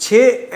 6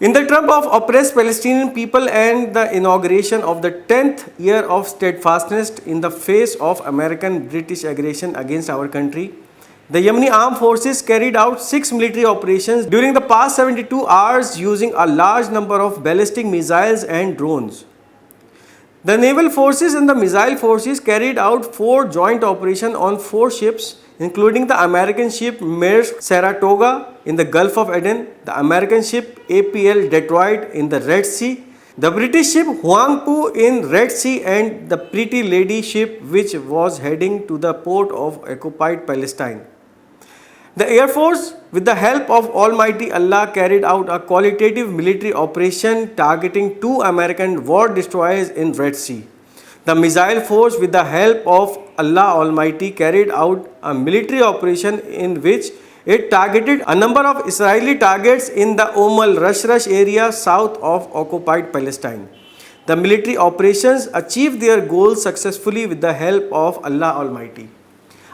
In the trump of oppressed Palestinian people and the inauguration of the 10th year of steadfastness in the face of American-British aggression against our country, the Yemeni armed forces carried out 6 military operations during the past 72 hours using a large number of ballistic missiles and drones. The naval forces and the missile forces carried out 4 joint operations on 4 ships, including the American ship Maersk Saratoga in the Gulf of Aden, the American ship APL Detroit in the Red Sea, the British ship Huangpu in Red Sea, and the Pretty Lady ship which was heading to the port of occupied Palestine. The Air Force, with the help of Almighty Allah, carried out a qualitative military operation targeting 2 American war destroyers in Red Sea. The Missile Force, with the help of Allah Almighty, carried out a military operation in which it targeted a number of Israeli targets in the Rush area south of occupied Palestine. The military operations achieved their goals successfully with the help of Allah Almighty.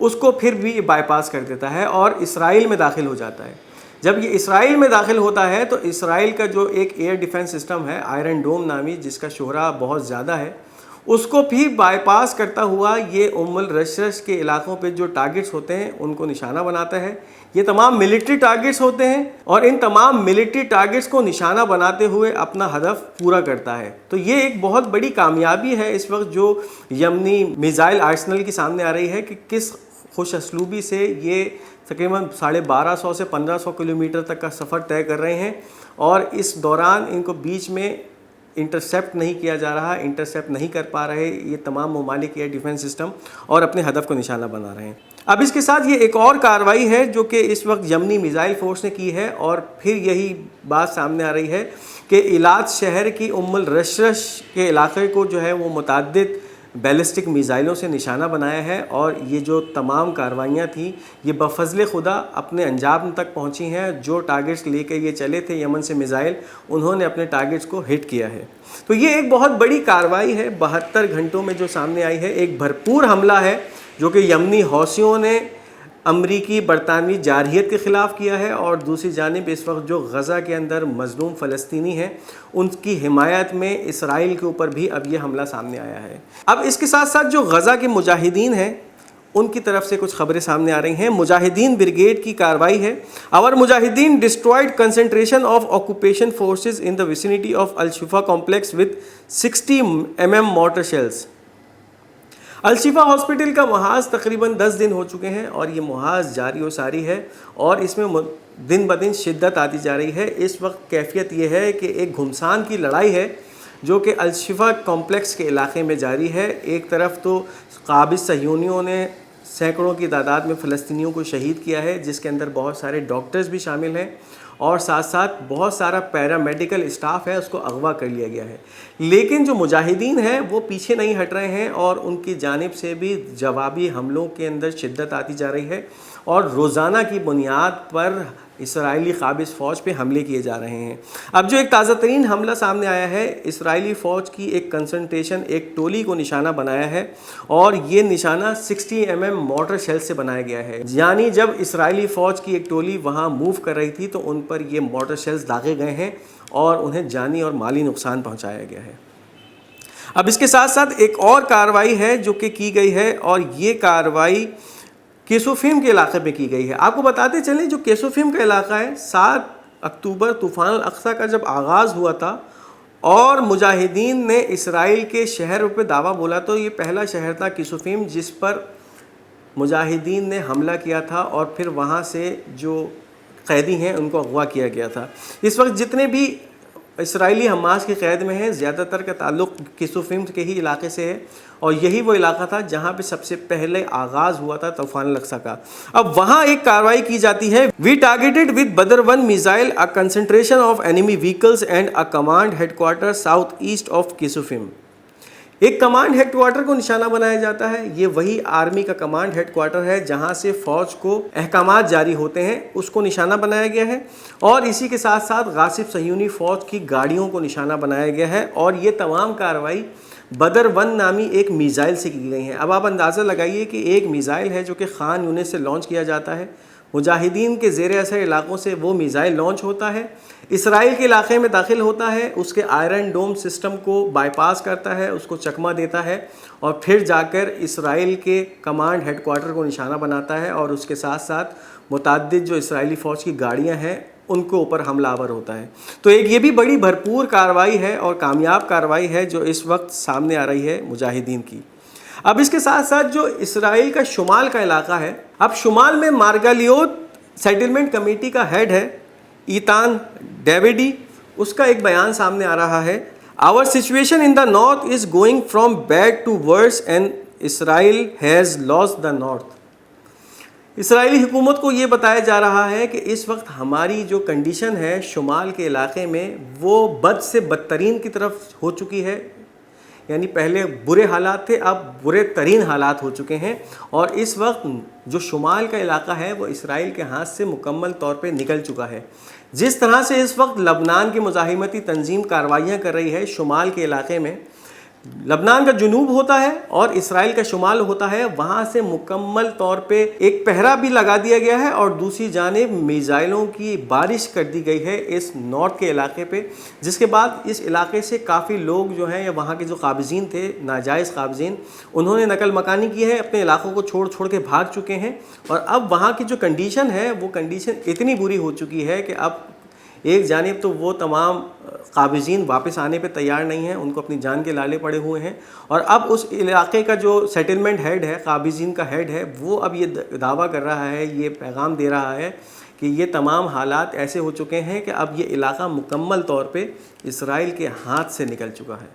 اس کو پھر بھی by پاس کر دیتا ہے اور اسرائیل میں داخل ہو جاتا ہے۔ جب یہ اسرائیل میں داخل ہوتا ہے تو اسرائیل کا جو ایک ایئر ڈیفنس سسٹم ہے آئرن ڈوم نامی، جس کا شہرہ بہت زیادہ ہے، اس کو بھی بائی پاس کرتا ہوا یہ الرشرش کے علاقوں پہ جو ٹارگٹس ہوتے ہیں ان کو نشانہ بناتا ہے۔ یہ تمام ملٹری ٹارگٹس ہوتے ہیں اور ان تمام ملٹری ٹارگٹس کو نشانہ بناتے ہوئے اپنا ہدف پورا کرتا ہے۔ تو یہ ایک بہت بڑی کامیابی ہے اس وقت جو یمنی میزائل آرسنل کی سامنے آ رہی ہے کہ کس خوش اسلوبی سے یہ تقریباً 1250 سے 1500 کلومیٹر تک کا سفر طے کر رہے ہیں، اور اس دوران ان کو بیچ میں انٹرسیپٹ نہیں کیا جا رہا، انٹرسیپٹ نہیں کر پا رہے یہ تمام ممالک ایئر ڈیفنس سسٹم، اور اپنے ہدف کو نشانہ بنا رہے ہیں۔ اب اس کے ساتھ یہ ایک اور کارروائی ہے جو کہ اس وقت یمنی میزائل فورس نے کی ہے، اور پھر یہی بات سامنے آ رہی ہے کہ ایلات شہر کی الرشرش کے علاقے کو جو ہے وہ متعدد بیلسٹک میزائلوں سے نشانہ بنایا ہے، اور یہ جو تمام کارروائیاں تھیں یہ بفضل خدا اپنے انجام تک پہنچی ہیں۔ جو ٹارگٹس لے کے یہ چلے تھے یمن سے میزائل، انہوں نے اپنے ٹارگٹس کو ہٹ کیا ہے۔ تو یہ ایک بہت بڑی کارروائی ہے 72 گھنٹوں میں جو سامنے آئی ہے، ایک بھرپور حملہ ہے جو کہ یمنی حوثیوں نے امریکی برطانوی جارحیت کے خلاف کیا ہے، اور دوسری جانب اس وقت جو غزہ کے اندر مظلوم فلسطینی ہیں ان کی حمایت میں اسرائیل کے اوپر بھی اب یہ حملہ سامنے آیا ہے۔ اب اس کے ساتھ ساتھ جو غزہ کے مجاہدین ہیں ان کی طرف سے کچھ خبریں سامنے آ رہی ہیں۔ مجاہدین بریگیڈ کی کارروائی ہے۔ اور مجاہدین destroyed concentration of occupation forces in the vicinity of Al Shifa complex with 60 mm mortar shells. Al Shifa hospital کا محاذ تقریباً 10 دن ہو چکے ہیں، اور یہ محاذ جاری و ساری ہے، اور اس میں دن بدن شدت آتی جا رہی ہے۔ اس وقت کیفیت یہ ہے کہ ایک گھمسان کی لڑائی ہے جو کہ الشفا کمپلیکس کے علاقے میں جاری ہے۔ ایک طرف تو قابض صہیونیوں نے سینکڑوں کی تعداد میں فلسطینیوں کو شہید کیا ہے، جس کے اندر بہت سارے ڈاکٹرز بھی شامل ہیں، اور ساتھ ساتھ بہت سارا پیرامیڈیکل اسٹاف ہے اس کو اغوا کر لیا گیا ہے۔ لیکن جو مجاہدین ہیں وہ پیچھے نہیں ہٹ رہے ہیں، اور ان کی جانب سے بھی جوابی حملوں کے اندر شدت آتی جا رہی ہے، اور روزانہ کی بنیاد پر اسرائیلی قابض فوج پہ حملے کیے جا رہے ہیں۔ اب جو ایک تازہ ترین حملہ سامنے آیا ہے، اسرائیلی فوج کی ایک کنسنٹریشن ایک ٹولی کو نشانہ بنایا ہے، اور یہ نشانہ 60 mm مورٹر شیل سے بنایا گیا ہے۔ یعنی جب اسرائیلی فوج کی ایک ٹولی وہاں موو کر رہی تھی تو ان پر یہ مورٹر شیلز داغے گئے ہیں، اور انہیں جانی اور مالی نقصان پہنچایا گیا ہے۔ اب اس کے ساتھ ساتھ ایک اور کارروائی ہے جو کہ کی گئی ہے، اور یہ کارروائی کیسوفیم کے علاقے میں کی گئی ہے۔ آپ کو بتاتے چلیں جو کیسوفیم کا علاقہ ہے، 7 اکتوبر طوفان الاقصی کا جب آغاز ہوا تھا اور مجاہدین نے اسرائیل کے شہر پہ دعویٰ بولا، تو یہ پہلا شہر تھا کیسوفیم جس پر مجاہدین نے حملہ کیا تھا، اور پھر وہاں سے جو قیدی ہیں ان کو اغوا کیا گیا تھا۔ اس وقت جتنے بھی اسرائیلی حماس کی قید میں ہیں زیادہ تر کا تعلق کیسوفیم کے ہی علاقے سے ہے، اور یہی وہ علاقہ تھا جہاں پہ سب سے پہلے آغاز ہوا تھا طوفان الاقصی کا۔ اب وہاں ایک کارروائی کی جاتی ہے۔ We targeted with Badr 1 missile a concentration of enemy vehicles and a command head quarter south east of Kissufim. ایک کمانڈ ہیڈ کوارٹر کو نشانہ بنایا جاتا ہے۔ یہ وہی آرمی کا کمانڈ ہیڈ کوارٹر ہے جہاں سے فوج کو احکامات جاری ہوتے ہیں، اس کو نشانہ بنایا گیا ہے، اور اسی کے ساتھ ساتھ غاصب صہیونی فوج کی گاڑیوں کو نشانہ بنایا گیا ہے، اور یہ تمام کارروائی بدر 1 نامی ایک میزائل سے کی گئی ہیں۔ اب آپ اندازہ لگائیے کہ ایک میزائل ہے جو کہ خان یونس سے لانچ کیا جاتا ہے، مجاہدین کے زیر اثر علاقوں سے وہ میزائل لانچ ہوتا ہے، اسرائیل کے علاقے میں داخل ہوتا ہے، اس کے آئرن ڈوم سسٹم کو بائی پاس کرتا ہے، اس کو چکمہ دیتا ہے، اور پھر جا کر اسرائیل کے کمانڈ ہیڈ کوارٹر کو نشانہ بناتا ہے، اور اس کے ساتھ ساتھ متعدد جو اسرائیلی فوج کی گاڑیاں ہیں ان کے اوپر حملہ آور ہوتا ہے۔ تو ایک یہ بھی بڑی بھرپور کارروائی ہے اور کامیاب کارروائی ہے جو اس وقت سامنے آ رہی ہے مجاہدین کی۔ اب اس کے ساتھ ساتھ جو اسرائیل کا شمال کا علاقہ ہے، اب شمال میں مارگالیوت سیٹلمنٹ کمیٹی کا ہیڈ ہے ایتان ڈیویڈی، اس کا ایک بیان سامنے آ رہا ہے، Our situation in the north is going from bad to worse and Israel has lost the north۔ اسرائیلی حکومت کو یہ بتایا جا رہا ہے کہ اس وقت ہماری جو کنڈیشن ہے شمال کے علاقے میں وہ بد سے بدترین کی طرف ہو چکی ہے، یعنی پہلے برے حالات تھے، اب برے ترین حالات ہو چکے ہیں، اور اس وقت جو شمال کا علاقہ ہے وہ اسرائیل کے ہاتھ سے مکمل طور پہ نکل چکا ہے۔ جس طرح سے اس وقت لبنان کی مزاحمتی تنظیم کارروائیاں کر رہی ہے شمال کے علاقے میں، لبنان کا جنوب ہوتا ہے اور اسرائیل کا شمال ہوتا ہے، وہاں سے مکمل طور پہ ایک پہرا بھی لگا دیا گیا ہے اور دوسری جانب میزائلوں کی بارش کر دی گئی ہے اس نارتھ کے علاقے پہ، جس کے بعد اس علاقے سے کافی لوگ جو ہیں یا وہاں کے جو قابضین تھے، ناجائز قابضین، انہوں نے نقل مکانی کی ہے، اپنے علاقوں کو چھوڑ کے بھاگ چکے ہیں، اور اب وہاں کی جو کنڈیشن ہے وہ کنڈیشن اتنی بری ہو چکی ہے کہ اب ایک جانب تو وہ تمام قابضین واپس آنے پہ تیار نہیں ہیں، ان کو اپنی جان کے لالے پڑے ہوئے ہیں، اور اب اس علاقے کا جو سیٹلمنٹ ہیڈ ہے، قابضین کا ہیڈ ہے، وہ اب یہ دعویٰ کر رہا ہے، یہ پیغام دے رہا ہے کہ یہ تمام حالات ایسے ہو چکے ہیں کہ اب یہ علاقہ مکمل طور پہ اسرائیل کے ہاتھ سے نکل چکا ہے۔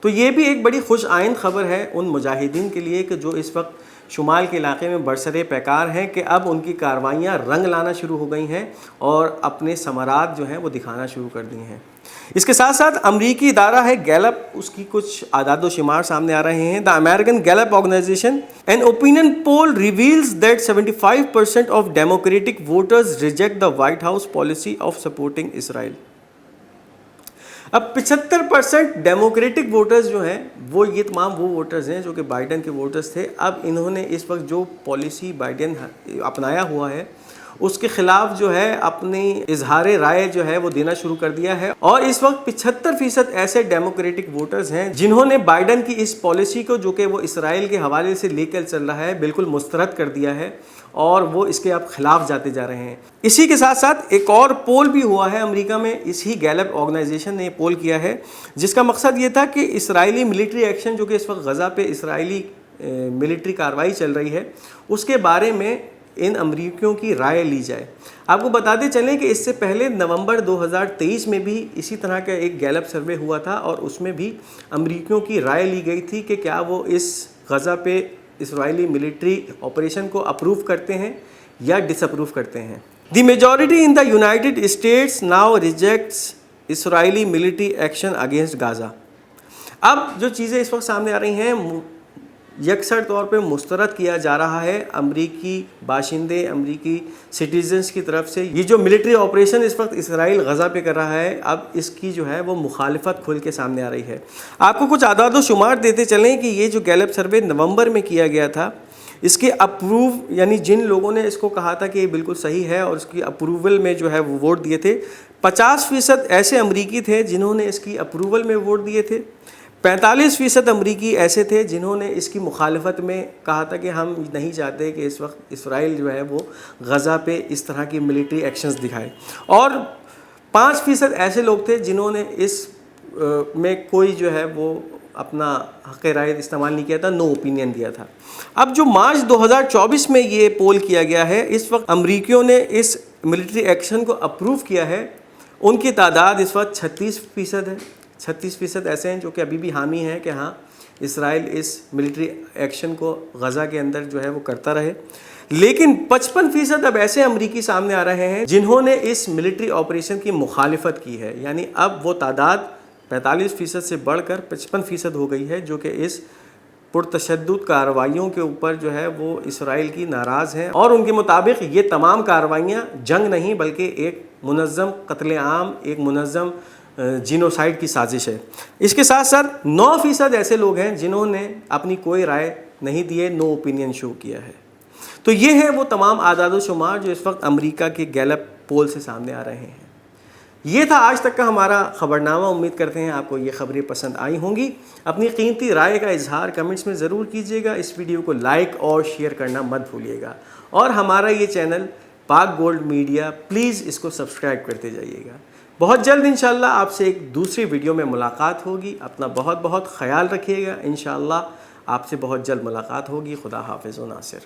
تو یہ بھی ایک بڑی خوش آئند خبر ہے ان مجاہدین کے لیے کہ جو اس وقت شمال کے علاقے میں برسر پیکار ہیں، کہ اب ان کی کاروائیاں رنگ لانا شروع ہو گئی ہیں اور اپنے ثمرات جو ہیں وہ دکھانا شروع کر دی ہیں۔ اس کے ساتھ ساتھ امریکی ادارہ ہے گیلپ، اس کی کچھ اعداد و شمار سامنے آ رہے ہیں۔ The American Gallup organisation an opinion poll reveals that 75% of Democratic voters reject the White House policy of supporting Israel. اب 75% ڈیموکریٹک ووٹرز جو ہیں وہ یہ تمام وہ ووٹرز ہیں جو کہ بائیڈن کے ووٹرز تھے، اب انہوں نے اس وقت جو پالیسی بائیڈن اپنایا ہوا ہے اس کے خلاف جو ہے اپنی اظہار رائے جو ہے وہ دینا شروع کر دیا ہے، اور اس وقت 75% ایسے ڈیموکریٹک ووٹرز ہیں جنہوں نے بائیڈن کی اس پالیسی کو جو کہ وہ اسرائیل کے حوالے سے لے کر چل رہا ہے بالکل مسترد کر دیا ہے، اور وہ اس کے اب خلاف جاتے جا رہے ہیں۔ اسی کے ساتھ ساتھ ایک اور پول بھی ہوا ہے امریکہ میں، اسی گیلپ آرگنائزیشن نے پول کیا ہے، جس کا مقصد یہ تھا کہ اسرائیلی ملٹری ایکشن جو کہ اس وقت غزہ پہ اسرائیلی ملٹری کارروائی چل رہی ہے اس کے بارے میں ان امریکیوں کی رائے لی جائے۔ آپ کو بتاتے چلیں کہ اس سے پہلے نومبر 2023 میں بھی اسی طرح کا ایک گیلپ سروے ہوا تھا، اور اس میں بھی امریکیوں کی رائے لی گئی تھی کہ کیا وہ اس غزہ پہ اسرائیلی ملٹری آپریشن کو اپروو کرتے ہیں یا ڈس اپروو کرتے ہیں۔ The majority in the United States now rejects Israeli military action against Gaza. اب جو چیزیں اس وقت سامنے آ رہی ہیں یکسر طور پہ مسترد کیا جا رہا ہے امریکی باشندے، امریکی سٹیزنز کی طرف سے، یہ جو ملٹری آپریشن اس وقت اسرائیل غزہ پہ کر رہا ہے، اب اس کی جو ہے وہ مخالفت کھل کے سامنے آ رہی ہے۔ آپ کو کچھ اعداد و شمار دیتے چلیں کہ یہ جو گیلپ سروے نومبر میں کیا گیا تھا، اس کے اپروو یعنی جن لوگوں نے اس کو کہا تھا کہ یہ بالکل صحیح ہے اور اس کی اپروول میں جو ہے وہ ووٹ دیے تھے، 50% ایسے امریکی تھے جنہوں نے اس کی اپروول میں ووٹ دیے تھے، 45% امریکی ایسے تھے جنہوں نے اس کی مخالفت میں کہا تھا کہ ہم نہیں چاہتے کہ اس وقت اسرائیل جو ہے وہ غزہ پہ اس طرح کی ملٹری ایکشنز دکھائے، اور 5% ایسے لوگ تھے جنہوں نے اس میں کوئی جو ہے وہ اپنا حق رائے استعمال نہیں کیا تھا، نو اوپینین دیا تھا۔ اب جو مارچ 2024 میں یہ پول کیا گیا ہے، اس وقت امریکیوں نے اس ملٹری ایکشن کو اپروو کیا ہے، ان کی تعداد اس وقت 36% ہے۔ 36% ایسے ہیں جو کہ ابھی بھی حامی ہیں کہ ہاں اسرائیل اس ملٹری ایکشن کو غزہ کے اندر جو ہے وہ کرتا رہے، لیکن 55% اب ایسے امریکی سامنے آ رہے ہیں جنہوں نے اس ملٹری آپریشن کی مخالفت کی ہے، یعنی اب وہ تعداد 45% سے بڑھ کر 55% ہو گئی ہے جو کہ اس پرتشدد کارروائیوں کے اوپر جو ہے وہ اسرائیل کی ناراض ہیں، اور ان کے مطابق یہ تمام کارروائیاں جنگ نہیں بلکہ ایک منظم قتل عام، ایک منظم جینوسائیڈ کی سازش ہے۔ اس کے ساتھ ساتھ 9% ایسے لوگ ہیں جنہوں نے اپنی کوئی رائے نہیں دی ہے، نو اوپینین شو کیا ہے۔ تو یہ ہیں وہ تمام اعداد و شمار جو اس وقت امریکہ کے گیلپ پول سے سامنے آ رہے ہیں۔ یہ تھا آج تک کا ہمارا خبرنامہ، امید کرتے ہیں آپ کو یہ خبریں پسند آئی ہوں گی۔ اپنی قیمتی رائے کا اظہار کمنٹس میں ضرور کیجیے گا، اس ویڈیو کو لائک اور شیئر کرنا مت بھولیے گا، اور ہمارا یہ چینل پاک گولڈ میڈیا پلیز اس کو سبسکرائب کرتے جائیے گا۔ بہت جلد انشاءاللہ آپ سے ایک دوسری ویڈیو میں ملاقات ہوگی۔ اپنا بہت بہت خیال رکھیے گا، انشاءاللہ آپ سے بہت جلد ملاقات ہوگی۔ خدا حافظ و ناصر۔